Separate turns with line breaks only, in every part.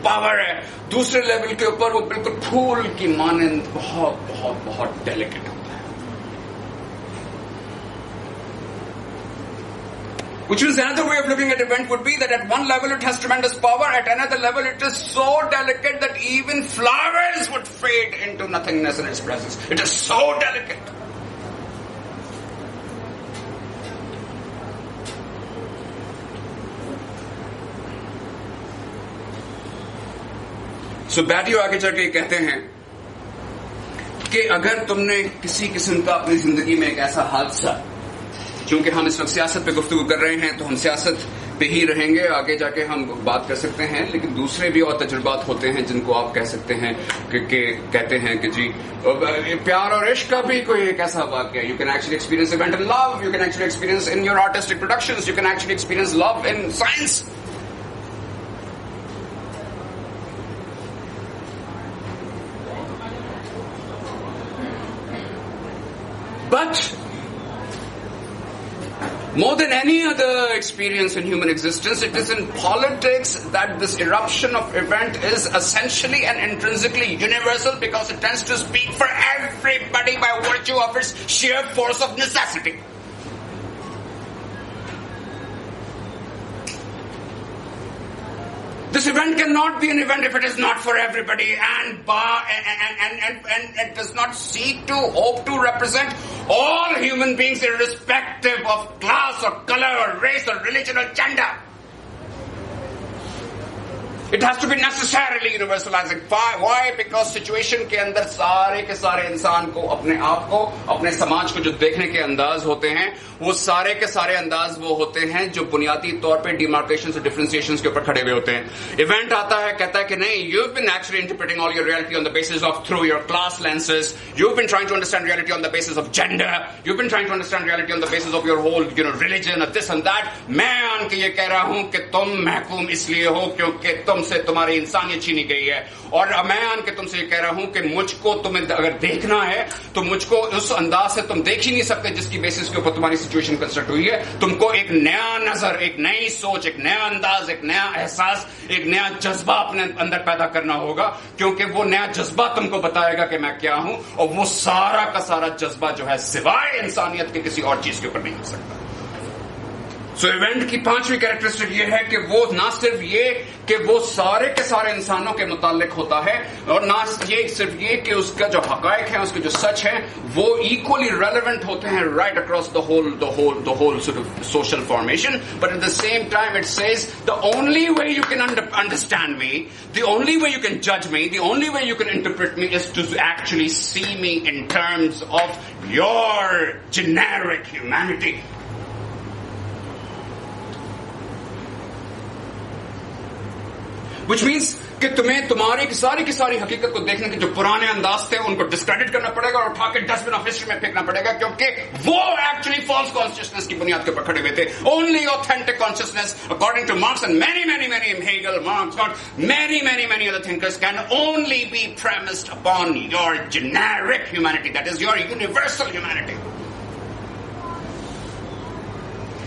Power है, दूसरे level के ऊपर वो बिल्कुल फूल की मानंद बहुत बहुत बहुत डेलिकेट होता है. Which means another way of looking at event would be that at one level it has tremendous power, at another level it is so delicate that even flowers would fade into nothingness in its presence. It is so delicate. So बैटियो आगे चल के कहते हैं कि अगर तुमने किसी किस्म का अपनी जिंदगी में एक ऐसा हादसा, क्योंकि हम इस वक्त सियासत पे गुफ्तगू कर रहे हैं तो हम सियासत पे ही रहेंगे, आगे जाके हम बात कर सकते हैं, लेकिन दूसरे भी और तजुर्बात होते हैं जिनको आप कह सकते हैं कि कहते हैं कि जी प्यार और इश्क का भी कोई एक ऐसा वाक़या. You can actually experience event in love, you can actually experience in your artistic productions, you can actually experience love in science. But more than any other experience in human existence, it is in politics that this eruption of event is essentially and intrinsically universal, because it tends to speak for everybody by virtue of its sheer force of necessity. This event cannot be an event if it is not for everybody, and it does not seek to hope to represent all human beings irrespective of class or color or race or religion or gender. It has to be necessarily universalizing. Why? Because situation के अंदर सारे के सारे इंसान को अपने आप को, अपने समाज को जो देखने के अंदाज होते हैं, वो सारे के सारे अंदाज वो होते हैं जो बुनियादी तौर पे डिमार्केशन और डिफरेंशिएशन के ऊपर खड़े हुए होते हैं. इवेंट आता है, कहता है कि नहीं, you've been actually interpreting all your reality on the basis of through your class lenses. You've been trying to understand reality on the basis of gender. You've been trying to understand reality on the basis of your whole, religion or this and that. मैं आन के ये कह रहा हूं कि तुम महकूम इसलिए हो क्योंकि तुमसे तुम्हारी इंसानियत छीनी गई है, और मैं आन के तुमसे ये कह रहा हूं कि मुझको तुम्हें अगर देखना है तो मुझको उस अंदाज से तुम देख ही नहीं सकते जिसकी बेसिस के ऊपर तुम्हारी सिचुएशन कंस्ट्रक्ट हुई है. तुमको एक नया नजर, एक नई सोच, एक नया अंदाज, एक नया एहसास, एक नया जज्बा अपने अंदर पैदा करना होगा, क्योंकि वो नया जज्बा तुमको बताएगा कि मैं क्या हूं, और वो सारा का सारा जज्बा जो है सिवाय इंसानियत के किसी और चीज के ऊपर नहीं हो सकता. सो इवेंट की पांचवी कैरेक्टरिस्टिक ये है कि वो ना सिर्फ ये कि वो सारे के सारे इंसानों के मुताल्लिक होता है, और ना ये सिर्फ ये कि उसका जो हकायक है, उसके जो सच है, वो इक्वली रेलेवेंट होते हैं right across the whole sort of social formation. But at the same time it says the only way you can understand me, the only way you can judge me, the only way you can interpret me is to actually see me in terms of your generic humanity. Which means कि तुम्हें तुम्हारी सारी की सारी हकीकत को देखने के जो पुराने अंदाज थे उनको डिस्क्रेडिट करना पड़ेगा और उठा के डस्टबिन ऑफ हिस्ट्री में फेंकना पड़ेगा, क्योंकि वो एक्चुअली फॉल्स कॉन्शियसनेस की बुनियाद के ऊपर खड़े हुए थे. Only authentic consciousness according two marks and many Hegel, Marx, many other thinkers can only be premised upon your generic humanity, that is your universal humanity.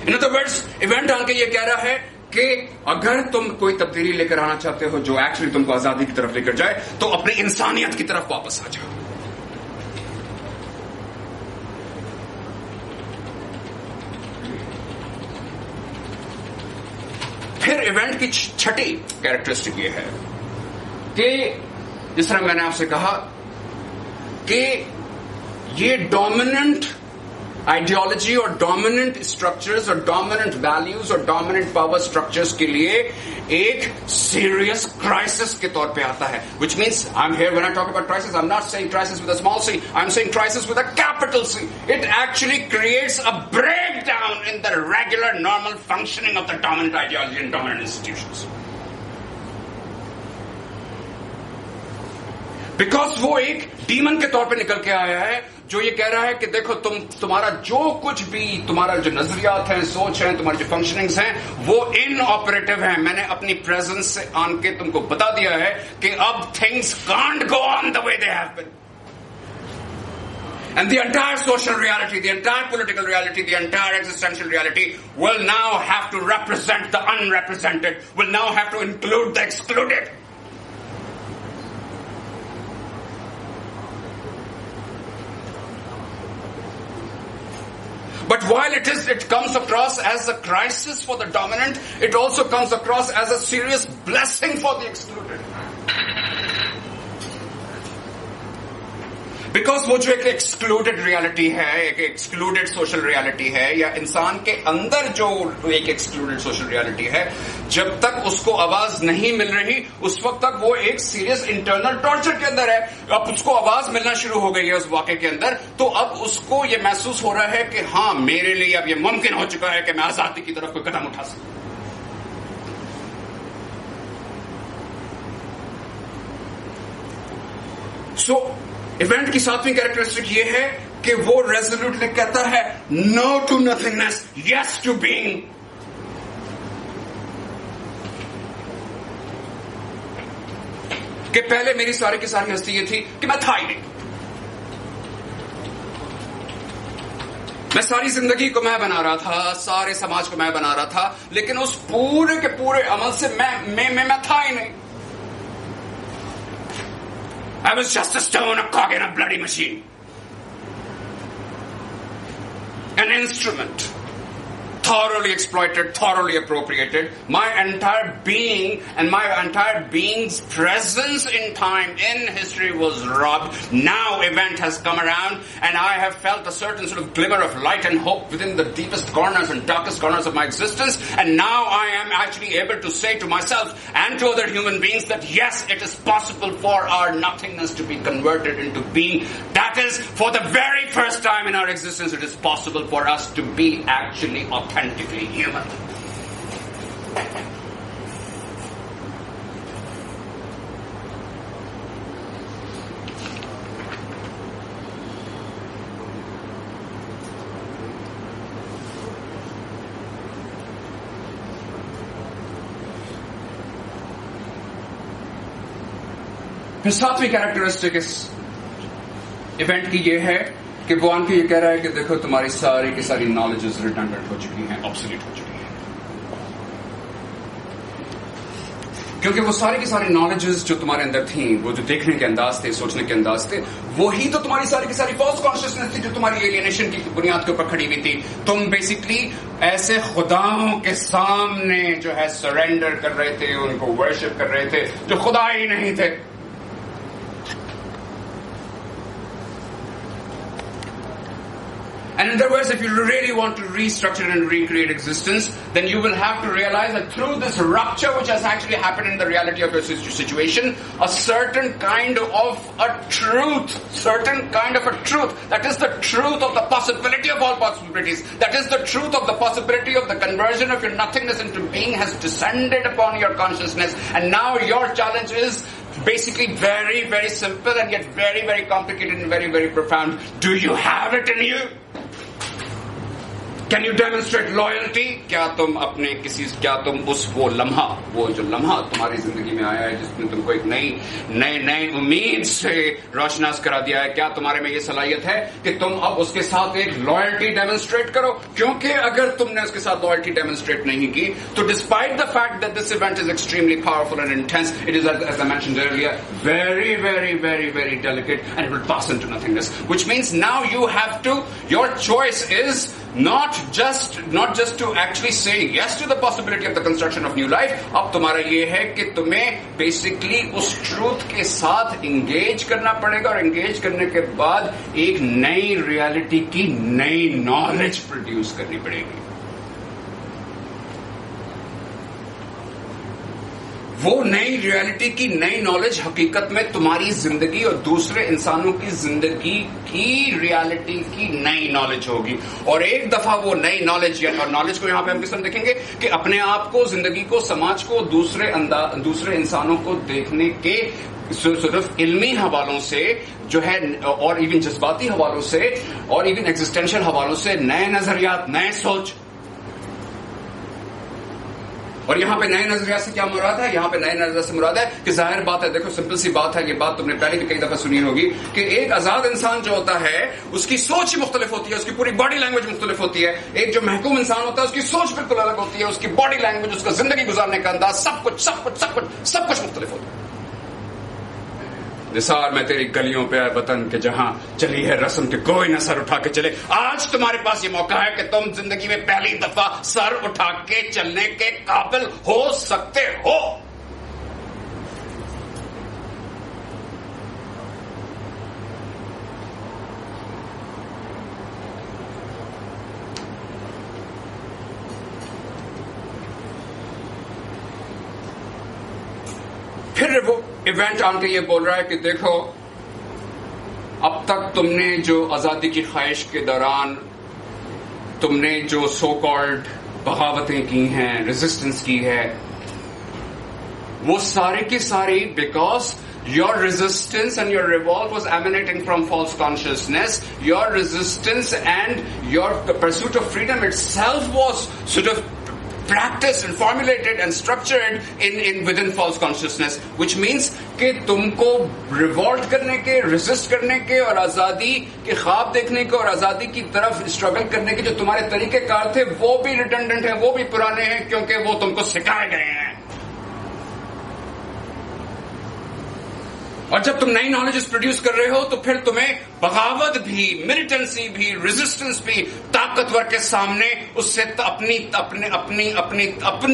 In other words, event आके ये कह रहा है कि अगर तुम कोई तब्दीली लेकर आना चाहते हो जो एक्चुअली तुमको आजादी की तरफ लेकर जाए, तो अपनी इंसानियत की तरफ वापस आ जाओ. फिर इवेंट की छठी कैरेक्टरिस्टिक ये है कि जिस तरह मैंने आपसे कहा कि ये डोमिनेंट आइडियोलॉजी और डोमिनेंट स्ट्रक्चर्स और डोमिनेंट वैल्यूज और डोमिनेंट पावर स्ट्रक्चर्स के लिए एक सीरियस क्राइसिस के तौर पे आता है. Which means I'm here when I talk about crisis, I'm not saying crisis with a small c, I'm saying crisis with a capital C. It actually creates a breakdown in the regular normal functioning of the dominant ideology and dominant institutions. Because वो एक demon के तौर पे निकल के आया है जो ये कह रहा है कि देखो तुम्हारा जो कुछ भी, तुम्हारा जो नजरियात हैं, सोच हैं, तुम्हारी जो फंक्शनिंग्स हैं, वो इनऑपरेटिव हैं. मैंने अपनी प्रेजेंस से आन के तुमको बता दिया है कि अब things can't go on the way they have been. And the entire social reality, the entire political reality, the entire existential reality will now have to represent the unrepresented, will now have to include the excluded. But while it comes across as a crisis for the dominant, it also comes across as a serious blessing for the excluded. Because वो जो एक excluded reality है, एक excluded social reality है, या इंसान के अंदर जो एक एक्सक्लूडेड सोशल रियलिटी है, जब तक उसको आवाज नहीं मिल रही उस वक्त तक वो एक सीरियस इंटरनल टॉर्चर के अंदर है. अब उसको आवाज मिलना शुरू हो गई है उस वाकये के अंदर, तो अब उसको ये महसूस हो रहा है कि हाँ, मेरे लिए अब ये मुमकिन हो चुका है कि मैं आजादी की तरफ कोई कदम उठा सकूं. सो इवेंट की सातवीं कैरेक्टरिस्टिक ये है कि वो रेजोल्यूटली कहता है no to nothingness, yes to being. कि पहले मेरी सारी की सारी हस्ती ये थी कि मैं था ही नहीं. मैं सारी जिंदगी को मैं बना रहा था, सारे समाज को मैं बना रहा था, लेकिन उस पूरे के पूरे अमल से मैं था ही नहीं. I was just a stone, a cog in a bloody machine. An instrument. Thoroughly exploited, thoroughly appropriated. My entire being and my entire being's presence in time, in history was robbed. Now event has come around and I have felt a certain sort of glimmer of light and hope within the deepest corners and darkest corners of my existence. And now I am actually able to say to myself and to other human beings that yes, it is possible for our nothingness to be converted into being. That is, for the very first time in our existence, it is possible for us to be actually authentically human. फिर सातवीं characteristic इस event की ये है कि वो आके ये कह रहा है कि देखो तुम्हारी सारी की सारी नॉलेजेस रिडंडेंट हो चुकी हैं, ऑब्सोलीट हो चुकी हैं. क्योंकि वो सारी की सारी नॉलेजेस जो तुम्हारे अंदर थी, वो जो देखने के अंदाज थे, सोचने के अंदाज थे, वही तो तुम्हारी सारी की सारी फॉल्स कॉन्शियसनेस थी जो तुम्हारी एलियनेशन की बुनियाद के ऊपर खड़ी हुई थी. तुम बेसिकली ऐसे खुदाओं के सामने जो है सरेंडर कर रहे थे, उनको वर्शिप कर रहे थे जो खुदा ही नहीं थे. And in other words, if you really want to restructure and recreate existence, then you will have to realize that through this rupture which has actually happened in the reality of your situation, a certain kind of a truth, that is the truth of the possibility of all possibilities, that is the truth of the possibility of the conversion of your nothingness into being has descended upon your consciousness. And now your challenge is basically very, very simple and yet very, very complicated and very, very profound. Do you have it in you? Can you demonstrate loyalty? क्या तुम वो लम्हा तुम्हारी जिंदगी में आया है जिसने तुमको एक नई उम्मीद से रोशनास करा दिया है, क्या तुम्हारे में ये सलाहियत है कि तुम अब उसके साथ एक लॉयल्टी डेमोन्स्ट्रेट करो? क्योंकि अगर तुमने उसके साथ लॉयल्टी डेमोन्स्ट्रेट नहीं की तो despite the fact that this event is extremely powerful and intense, it is as I mentioned earlier very, very, very, very delicate and it will pass into nothingness, which means now you have to, your choice is not just to actually say yes to the possibility of the construction of new life. अब तुम्हारा ये है कि तुम्हें basically उस truth के साथ engage करना पड़ेगा और इंगेज करने के बाद एक नई रियलिटी की नई नॉलेज प्रोड्यूस करनी पड़ेगी. वो नई रियलिटी की नई नॉलेज हकीकत में तुम्हारी जिंदगी और दूसरे इंसानों की जिंदगी की रियलिटी की नई नॉलेज होगी. और एक दफा वो नई नॉलेज, और नॉलेज को यहां पे हम किस तरह देखेंगे कि अपने आप को, जिंदगी को, समाज को दूसरे इंसानों को देखने के सिर्फ इल्मी हवालों से जो है और इवन जज्बाती हवालों से और इवन एग्जिस्टेंशियल हवालों से नए नजरियात, नए सोच. और यहां पे नए नजरिया से क्या मुराद है? यहां पे नए नजरिया से मुराद है कि जाहिर बात है, देखो सिंपल सी बात है, ये बात तुमने पहले भी कई दफा सुनी होगी कि एक आजाद इंसान जो होता है उसकी सोच ही मुख्तलिफ होती है, उसकी पूरी बॉडी लैंग्वेज मुख्तलिफ होती है. एक जो महकूम इंसान होता है उसकी सोच बिल्कुल अलग होती है, उसकी बॉडी लैंग्वेज, उसका जिंदगी गुजारने का अंदाज, सब कुछ मुख्तलिफ होता है. निसार मैं तेरी गलियों पे वतन के जहां चली है रस्म के कोई न सर उठा के चले। आज तुम्हारे पास ये मौका है कि तुम जिंदगी में पहली दफा सर उठा के चलने के काबिल हो सकते हो। फिर वो इवेंट आके ये बोल रहा है कि देखो, अब तक तुमने जो आजादी की ख्वाहिश के दौरान तुमने जो सो कॉल्ड बगावतें की हैं, रेजिस्टेंस की है, वो सारे की सारी because your resistance and your revolt was emanating from false consciousness. Your resistance and your pursuit of freedom itself was sort of practiced and formulated and structured in within false consciousness, which means कि तुमको revolt करने के, resist करने के और आजादी के ख्वाब देखने के और आजादी की तरफ स्ट्रगल करने के जो तुम्हारे तरीकेकार थे वो भी redundant हैं, वो भी पुराने हैं, क्योंकि वो तुमको सिखाए गए हैं। और जब तुम नई नॉलेजेस प्रोड्यूस कर रहे हो तो फिर तुम्हें बगावत भी, मिलिटेंसी भी, रेजिस्टेंस भी ताकतवर के सामने उससे अपनी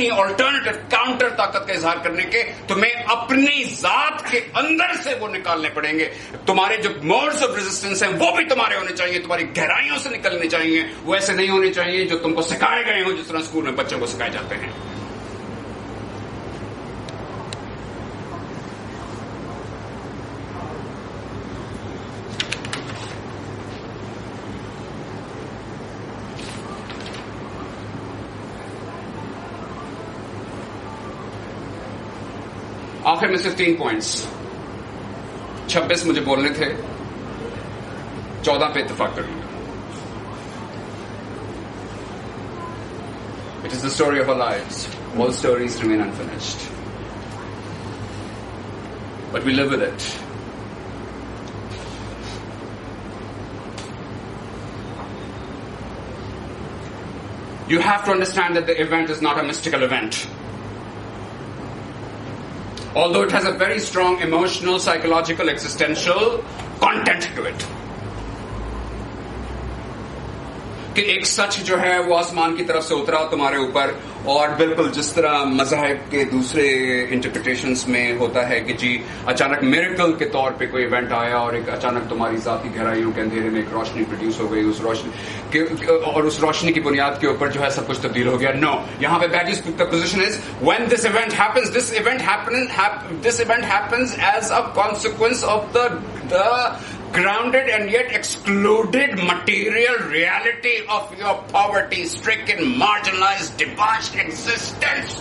ऑल्टरनेटिव काउंटर ताकत का इजहार करने के तुम्हें अपनी जात के अंदर से वो निकालने पड़ेंगे। तुम्हारे जो मोड्स ऑफ रेजिस्टेंस हैं वो भी तुम्हारे होने चाहिए, तुम्हारी गहराइयों से निकलने चाहिए, वो ऐसे नहीं होने चाहिए जो तुमको सिखाए गए हो जिस तरह स्कूल में बच्चों को सिखाए जाते हैं। आखिर में 15 पॉइंट्स, 26 मुझे बोलने थे, 14 पे इत्तेफाक कर लिया। It is the story of our lives. All stories remain unfinished, but we live with it. You have to understand that the event is not a mystical event. Although it has a very strong emotional, psychological, existential content to it. कि एक सच जो है वो आसमान की तरफ से उतरा तुम्हारे ऊपर, और बिल्कुल जिस तरह मज़ाहिब के दूसरे इंटरप्रिटेशंस में होता है कि जी अचानक मिरेकल के तौर पे कोई इवेंट आया और एक अचानक तुम्हारी जाती गहराइयों के अंधेरे में एक रोशनी प्रोड्यूस हो गई, उस रोशनी की बुनियाद के ऊपर जो है सब कुछ तब्दील हो गया। नो, यहाँ पे बैटिस position is when this event happens, this event happens as a consequence of the grounded and yet excluded material reality of your poverty-stricken, marginalized, debauched existence.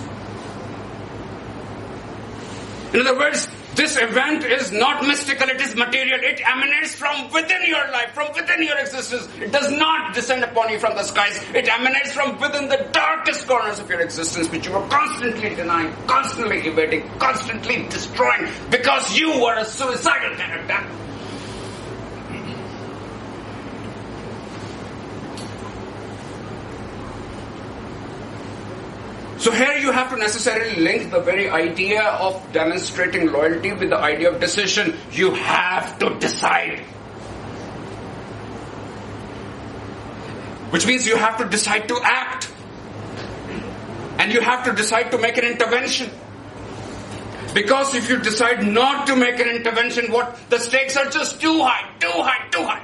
In other words, this event is not mystical, it is material. It emanates from within your life, from within your existence. It does not descend upon you from the skies. It emanates from within the darkest corners of your existence, which you are constantly denying, constantly evading, constantly destroying, because you were a suicidal character. So here you have to necessarily link the very idea of demonstrating loyalty with the idea of decision. You have to decide. Which means you have to decide to act. And you have to decide to make an intervention. Because if you decide not to make an intervention, the stakes are just too high, too high, too high.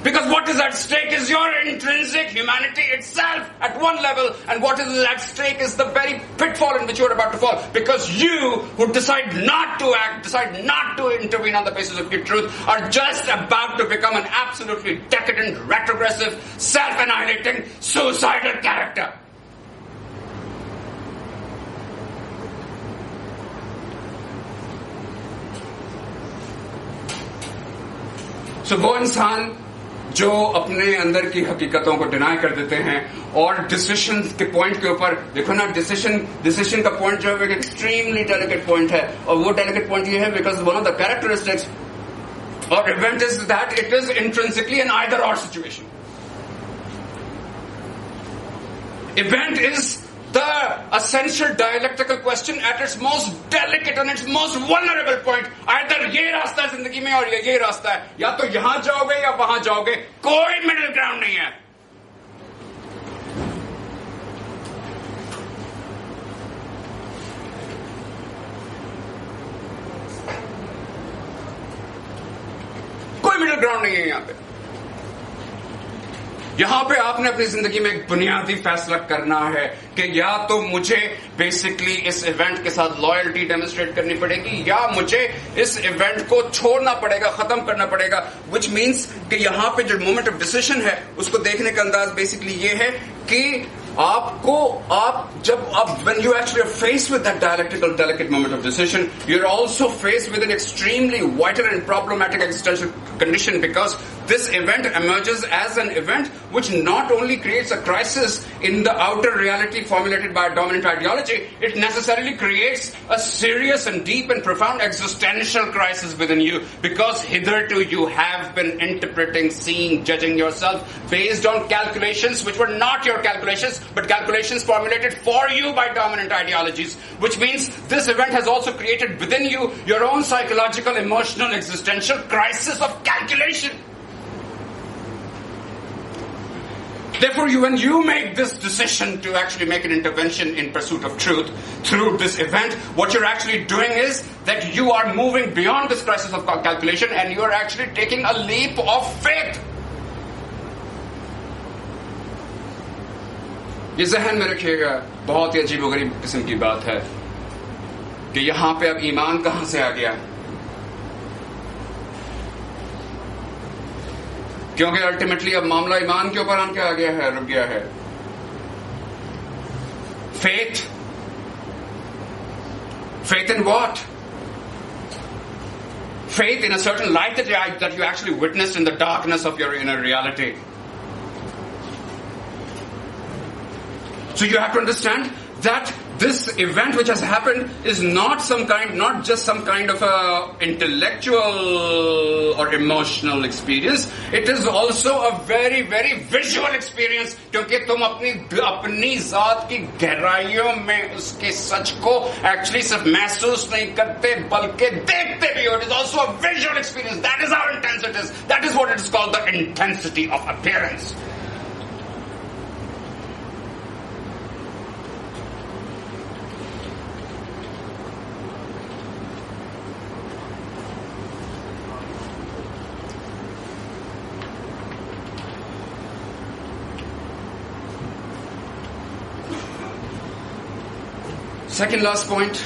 Because what is at stake is your intrinsic humanity itself at one level, and what is at stake is the very pitfall in which you are about to fall. Because you, who decide not to act, decide not to intervene on the basis of your truth, are just about to become an absolutely decadent, retrogressive, self-annihilating, suicidal character. So वो इंसान जो अपने अंदर की हकीकतों को deny कर देते हैं और डिसीजन के पॉइंट के ऊपर देखो ना, डिसीजन का पॉइंट जो है एक एक्सट्रीमली डेलिकेट पॉइंट है, और वो डेलिकेट पॉइंट ये है because one of the characteristics of event is that it is intrinsically an either or situation. Event is the essential dialectical question at its most delicate and its most vulnerable point. Either अगर ये रास्ता है जिंदगी में और ये रास्ता है, या तो यहां जाओगे या वहां जाओगे, कोई मिडिल ग्राउंड नहीं है। कोई मिडिल ग्राउंड नहीं है यहां पे। यहां पे आपने अपनी जिंदगी में एक बुनियादी फैसला करना है कि या तो मुझे बेसिकली इस इवेंट के साथ लॉयल्टी डेमोन्स्ट्रेट करनी पड़ेगी, या मुझे इस इवेंट को छोड़ना पड़ेगा, खत्म करना पड़ेगा। विच मीन्स कि यहां पे जो मोमेंट ऑफ डिसीजन है उसको देखने का अंदाज बेसिकली ये है कि when you actually are faced with that delicate moment of decision, you're also faced with an extremely vital and problematic existential condition, because this event emerges as an event which not only creates a crisis in the outer reality formulated by a dominant ideology, it necessarily creates a serious and deep and profound existential crisis within you, because hitherto you have been interpreting, seeing, judging yourself based on calculations which were not your calculations, but calculations formulated for you by dominant ideologies, which means this event has also created within you your own psychological, emotional, existential crisis of calculation. Therefore, when you make this decision to actually make an intervention in pursuit of truth through this event, what you're actually doing is that you are moving beyond this crisis of calculation, and you are actually taking a leap of faith. ये जहन में रखिएगा, बहुत ही अजीबोगरीब किस्म की बात है कि यहां पे अब ईमान कहां से आ गया, क्योंकि अल्टीमेटली अब मामला ईमान के ऊपर आके आ गया है, रुक गया है। faith in what? Faith in a certain light that you actually witnessed in the darkness of your inner reality. So you have to understand that this event which has happened is not just some kind of a intellectual or emotional experience. It is also a very, very visual experience, क्योंकि तुम अपनी जात की गहराइयों में उसके सच को actually सिर्फ महसूस नहीं करते बल्कि देखते भी हो. It is also a visual experience. That is how intense it is. That is what it is called, the intensity of appearance. Second last point.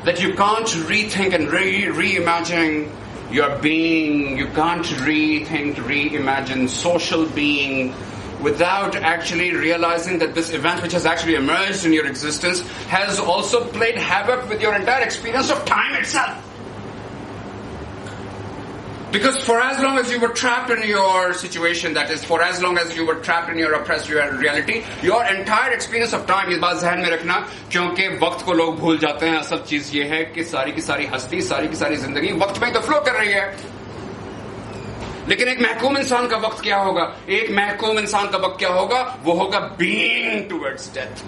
That you can't rethink and reimagine your being. You can't reimagine social being without actually realizing that this event which has actually emerged in your existence has also played havoc with your entire experience of time itself. Because for as long as you were trapped in your situation, that is, for as long as you were trapped in your oppressed reality, your entire experience of time, इस बात ज़हन में रखना, क्योंकि वक्त को लोग भूल जाते हैं. असल चीज ये है कि सारी की सारी हस्ती, सारी की सारी जिंदगी वक्त में तो फ्लो कर रही है. लेकिन एक महकूम इंसान का वक्त क्या होगा? एक महकूम इंसान का वक्त क्या होगा? वो होगा बीइंग टुवर्ड्स डेथ.